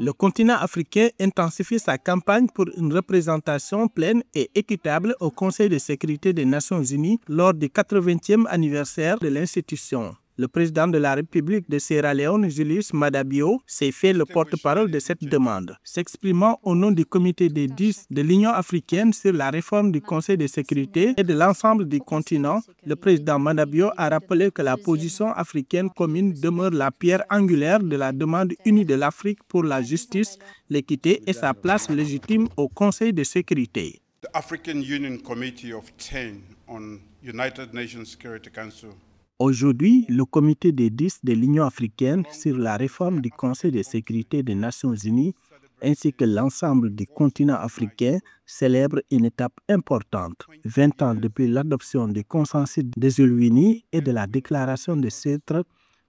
Le continent africain intensifie sa campagne pour une représentation pleine et équitable au Conseil de sécurité des Nations Unies lors du 80e anniversaire de l'institution. Le président de la République de Sierra Leone, Julius Maada Bio, s'est fait le porte-parole de cette demande. S'exprimant au nom du comité des 10 de l'Union africaine sur la réforme du Conseil de sécurité et de l'ensemble du continent, le président Maada Bio a rappelé que la position africaine commune demeure la pierre angulaire de la demande unie de l'Afrique pour la justice, l'équité et sa place légitime au Conseil de sécurité. The African Union Committee of 10 on United Nations Security Council. Aujourd'hui, le comité des 10 de l'Union africaine sur la réforme du Conseil de sécurité des Nations unies ainsi que l'ensemble du continent africain célèbre une étape importante. 20 ans depuis l'adoption du consensus des Unis et de la déclaration de Sète,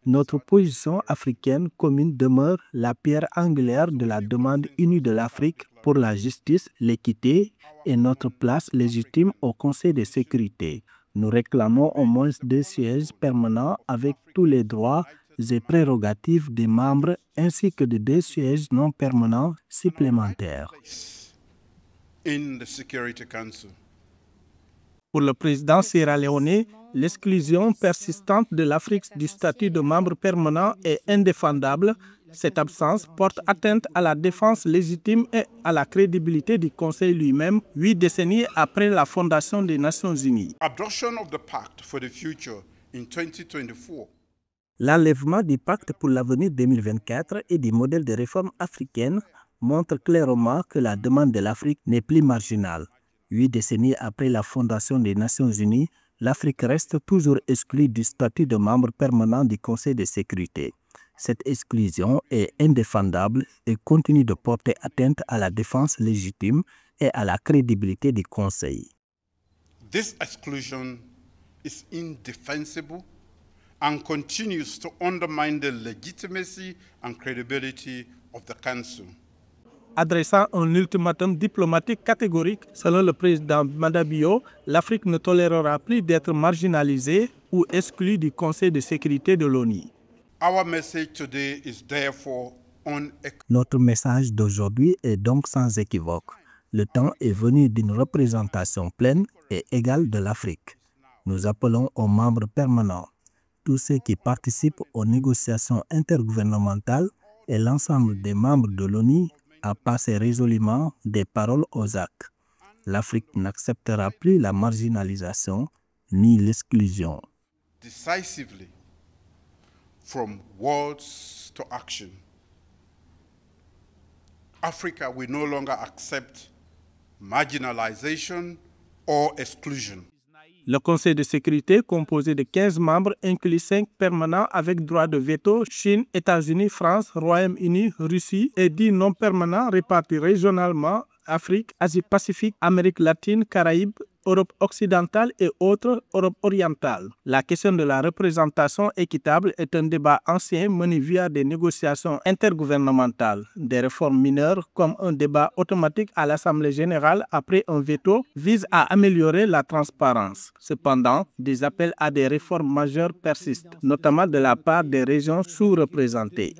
notre position africaine commune demeure la pierre angulaire de la demande unie de l'Afrique pour la justice, l'équité et notre place légitime au Conseil de sécurité. Nous réclamons au moins 2 sièges permanents avec tous les droits et prérogatives des membres ainsi que de 2 sièges non permanents supplémentaires. Pour le président sierra-léonais, l'exclusion persistante de l'Afrique du statut de membre permanent est indéfendable. Cette absence porte atteinte à la défense légitime et à la crédibilité du Conseil lui-même, 8 décennies après la fondation des Nations Unies. L'enlèvement du pacte pour l'avenir 2024 et du modèle de réforme africaine montre clairement que la demande de l'Afrique n'est plus marginale. 8 décennies après la fondation des Nations Unies, l'Afrique reste toujours exclue du statut de membre permanent du Conseil de sécurité. Cette exclusion est indéfendable et continue de porter atteinte à la défense légitime et à la crédibilité du Conseil. This exclusion is indefensible and continues to undermine the legitimacy and credibility of the Council. Adressant un ultimatum diplomatique catégorique, selon le président Maada Bio, l'Afrique ne tolérera plus d'être marginalisée ou exclue du Conseil de sécurité de l'ONU. Notre message d'aujourd'hui est donc sans équivoque. Le temps est venu d'une représentation pleine et égale de l'Afrique. Nous appelons aux membres permanents, tous ceux qui participent aux négociations intergouvernementales et l'ensemble des membres de l'ONU à passer résolument des paroles aux actes. L'Afrique n'acceptera plus la marginalisation ni l'exclusion. Decisively, from words to action. Africa will no longer accept marginalization or exclusion. Le Conseil de sécurité, composé de 15 membres, inclut 5 permanents avec droit de veto, Chine, États-Unis, France, Royaume-Uni, Russie, et 10 non permanents répartis régionalement, Afrique, Asie-Pacifique, Amérique latine, Caraïbes, Europe occidentale et autres, Europe orientale. La question de la représentation équitable est un débat ancien mené via des négociations intergouvernementales. Des réformes mineures, comme un débat automatique à l'Assemblée générale après un veto, visent à améliorer la transparence. Cependant, des appels à des réformes majeures persistent, notamment de la part des régions sous-représentées.